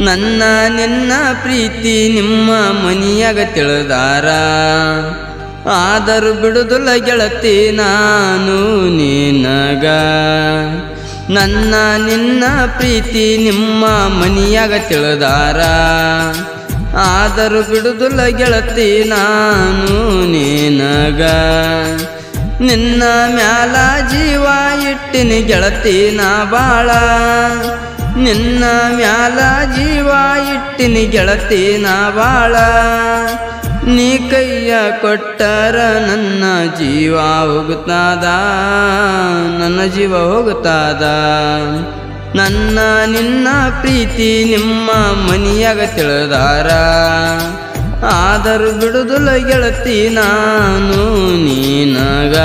ನನ್ನ ನಿನ್ನ ಪ್ರೀತಿ ನಿಮ್ಮ ಮನಿಯಾಗ ತಿಳಿದಾರ ಆದರೂ ಬಿಡುದಿಲ್ಲ ಗೆಳತಿ ನಾನು ನಿನಗ ನನ್ನ ನಿನ್ನ ಪ್ರೀತಿ ನಿಮ್ಮ ಮನಿಯಾಗ ತಿಳಿದಾರ ಆದರೂ ಬಿಡುದಿಲ್ಲ ಗೆಳತಿ ನಾನು ನಿನಗ ನಿನ್ನ ಮ್ಯಾಲ ಜೀವ ಇಟ್ಟಿನಿ ಗೆಳತಿ ನಾ ಬಾಳ ನಿನ್ನ ಮ್ಯಾಲ ಜೀವ ಇಟ್ಟಿನಿ ಗೆಳತಿ ನಾ ಬಾಳ ನೀ ಕೈಯ ಕೊಟ್ಟರ ನನ್ನ ಜೀವ ಹೋಗುತ್ತಾದ ನನ್ನ ಜೀವ ಹೋಗುತ್ತಾದ ನನ್ನ ನಿನ್ನ ಪ್ರೀತಿ ನಿಮ್ಮ ಮನಿಯಾಗ ತಿಳಿದಾರ ಆದರೂ ಬಿಡುದಿಲ್ಲ ಗೆಳತಿ ನಾನು ನಿನಗ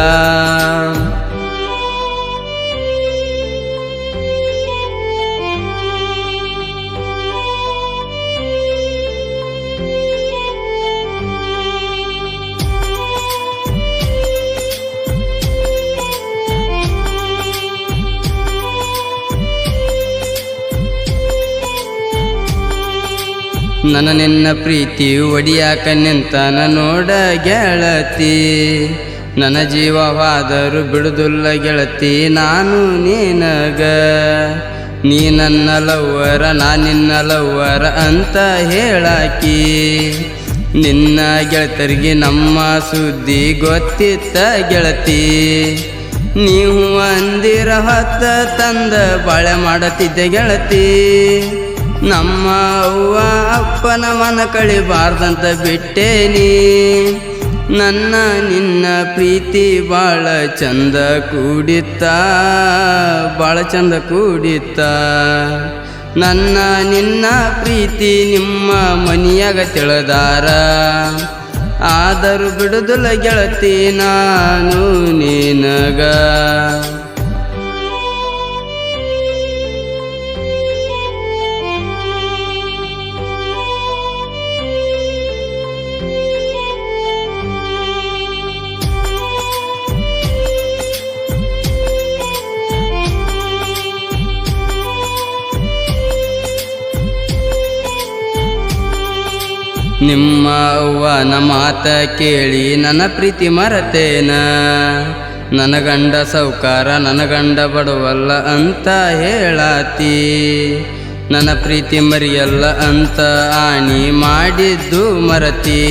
ನನ್ನ ನಿನ್ನ ಪ್ರೀತಿ ಒಡಿಯಾಕ ನಿಂತನ ನೋಡ ಗೆಳತಿ ನನ್ನ ಜೀವವಾದರೂ ಬಿಡುದಿಲ್ಲ ಗೆಳತಿ ನಾನು ನಿನಗ ನೀ ನನ್ನ ಲವ್ವರ ನಾ ನಿನ್ನ ಲವ್ವರ ಅಂತ ಹೇಳಾಕಿ ನಿನ್ನ ಗೆಳತರಿಗೆ ನಮ್ಮ ಸುದ್ದಿ ಗೊತ್ತಿತ್ತ ಗೆಳತಿ ನೀವು ಅಂದಿರ ಹೊತ್ತ ತಂದ ಬಾಳೆ ಮಾಡುತ್ತಿದ್ದೆ ಗೆಳತಿ ನಮ್ಮ ಅವ್ವ ಅಪ್ಪನ ಮನ ಕಳಿಬಾರ್ದಂತ ಬಿಟ್ಟೇನಿ ನನ್ನ ನಿನ್ನ ಪ್ರೀತಿ ಬಾಳ ಚಂದ ಕೂಡಿತ್ತ ಬಾಳ ಚಂದ ಕೂಡಿತ್ತ ನನ್ನ ನಿನ್ನ ಪ್ರೀತಿ ನಿಮ್ಮ ಮನಿಯಾಗ ತಿಳಿದಾರ ಆದರೂ ಬಿಡುದಿಲ್ಲ ಗೆಳತಿ ನಾನು ನಿನಗ ನಿಮ್ಮ ಅವ್ವನ ಮಾತ ಕೇಳಿ ನನ್ನ ಪ್ರೀತಿ ಮರತೇನ ನನ್ನ ಗಂಡ ಸೌಕಾರ ನನ್ನ ಗಂಡ ಬಡವಲ್ಲ ಅಂತ ಹೇಳಾತಿ ನನ್ನ ಪ್ರೀತಿ ಮರಿಯಲ್ಲ ಅಂತ ಆಣಿ ಮಾಡಿದ್ದು ಮರತಿ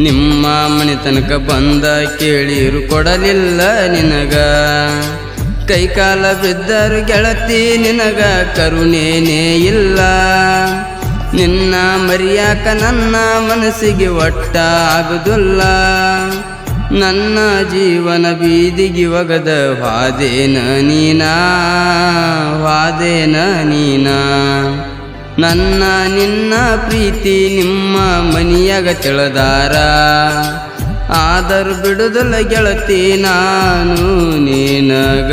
ನಿಮ್ಮ ಮನೆ ತನಕ ಬಂದ ಕೇಳಿರು ಕೊಡಲಿಲ್ಲ ನಿನಗ ಕೈಕಾಲ ಬಿದ್ದರು ಗೆಳತಿ ನಿನಗ ಕರುಣೇನೇ ಇಲ್ಲ ನಿನ್ನ ಮರಿಯಾಕ ನನ್ನ ಮನಸ್ಸಿಗೆ ಒಟ್ಟ ಆಗುದಿಲ್ಲ ನನ್ನ ಜೀವನ ಬೀದಿಗೆ ಒಗದ ವಾದೇನ ನೀನಾ ನನ್ನ ನಿನ್ನ ಪ್ರೀತಿ ನಿಮ್ಮ ಮನಿಯಾಗ ತಿಳಿದಾರ ಆದರೂ ಬಿಡುದಿಲ್ಲ ಗೆಳತಿ ನಾನು ನಿನಗ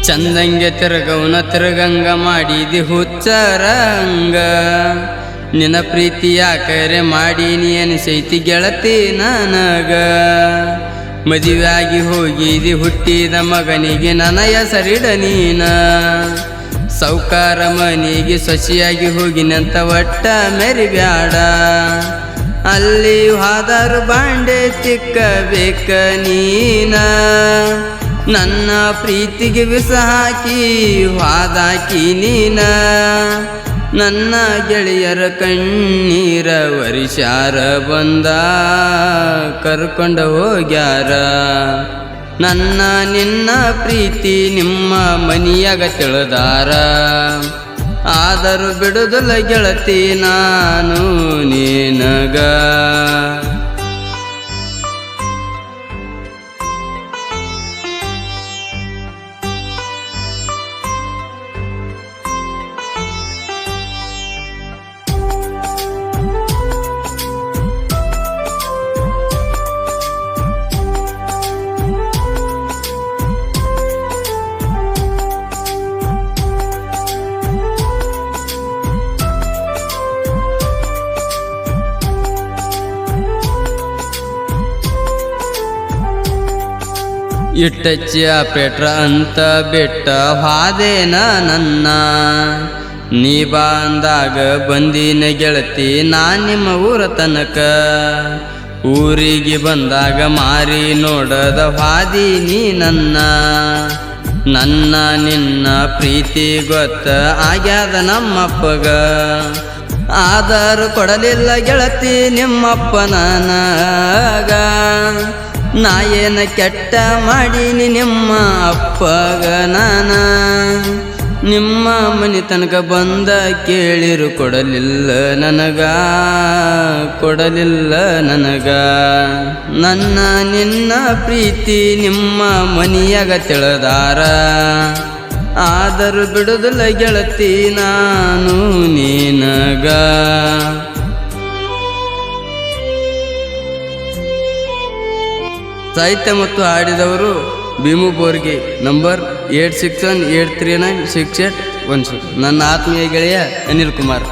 ಚಂದಂಗೆ ತಿರುಗವನ ತಿರುಗಂಗ ಮಾಡಿದಿ ಹುಚ್ಚರಂಗ ನಿನ್ನ ಪ್ರೀತಿ ಯಾಕರೆ ಮಾಡೀನಿ ಅನಿಸೈತಿ ಗೆಳತಿ ನನಗ ಮದುವೆಯಾಗಿ ಹೋಗಿದಿ ಹುಟ್ಟಿದ ಮಗನಿಗೆ ನನ್ನ ಹೆಸರಿಡ ನೀನ ಸೌಕಾರ ಮನೆಗೆ ಸೊಸೆಯಾಗಿ ಹೋಗಿನಂತ ಒಟ್ಟ ಮೆರಿಬ್ಯಾಡ ಅಲ್ಲಿ ಹಾದರು ಬಾಂಡೆ ತಿಕ್ಕಬೇಕ ನೀನ ನನ್ನ ಪ್ರೀತಿಗೆ ವಿಷ ಹಾಕಿ ಹಾದಾಕಿ ನೀನ ನನ್ನ ಗೆಳೆಯರ ಕಣ್ಣೀರ ವರಿಷಾರ ಬಂದ ಕರ್ಕೊಂಡ ಹೋಗ್ಯಾರ ನನ್ನ ನಿನ್ನ ಪ್ರೀತಿ ನಿಮ್ಮ ಮನಿಯಾಗ ತಿಳಿದಾರ ಆದರೂ ಬಿಡುದಿಲ್ಲ ಗೆಳತಿ ನಾನು ನಿನಗ ಇಟ್ಟಚ್ಚಿ ಆಪ್ರೇಟ್ರ ಅಂತ ಬಿಟ್ಟ ಹಾದೇನ ನನ್ನ ನೀ ಬಂದಾಗ ಬಂದಿನ ಗೆಳತಿ ನಾ ನಿಮ್ಮ ಊರ ತನಕ ಊರಿಗೆ ಬಂದಾಗ ಮಾರಿ ನೋಡದ ಹಾದಿ ನೀ ನನ್ನ ನಿನ್ನ ಪ್ರೀತಿ ಗೊತ್ತ ಆಗ್ಯಾದ ನಮ್ಮಪ್ಪಗ ಆದರೂ ಕೊಡಲಿಲ್ಲ ಗೆಳತಿ ನಿಮ್ಮಪ್ಪ ನನಗ ನಾ ಏನ ಕೆಟ್ಟ ಮಾಡೀನಿ ನಿಮ್ಮ ಅಪ್ಪಗ ನಾನ ನಿಮ್ಮ ಮನೆ ತನಕ ಬಂದ ಕೇಳಿರು ಕೊಡಲಿಲ್ಲ ನನಗ ನಿನ್ನ ಪ್ರೀತಿ ನಿಮ್ಮ ಮನಿಯಾಗ ತಿಳಿದಾರ ಆದರೂ ಬಿಡುದಿಲ್ಲ ಗೆಳತಿ ನಾನು ನಿನಗ ಸಾಹಿತ್ಯ ಮತ್ತು ಹಾಡಿದವರು ಭೀಮು ಬೋರ್ಗೆ ನಂಬರ್ 8618396816 ನನ್ನ ಆತ್ಮೀಯ ಗೆಳೆಯ ಅನಿಲ್ ಕುಮಾರ್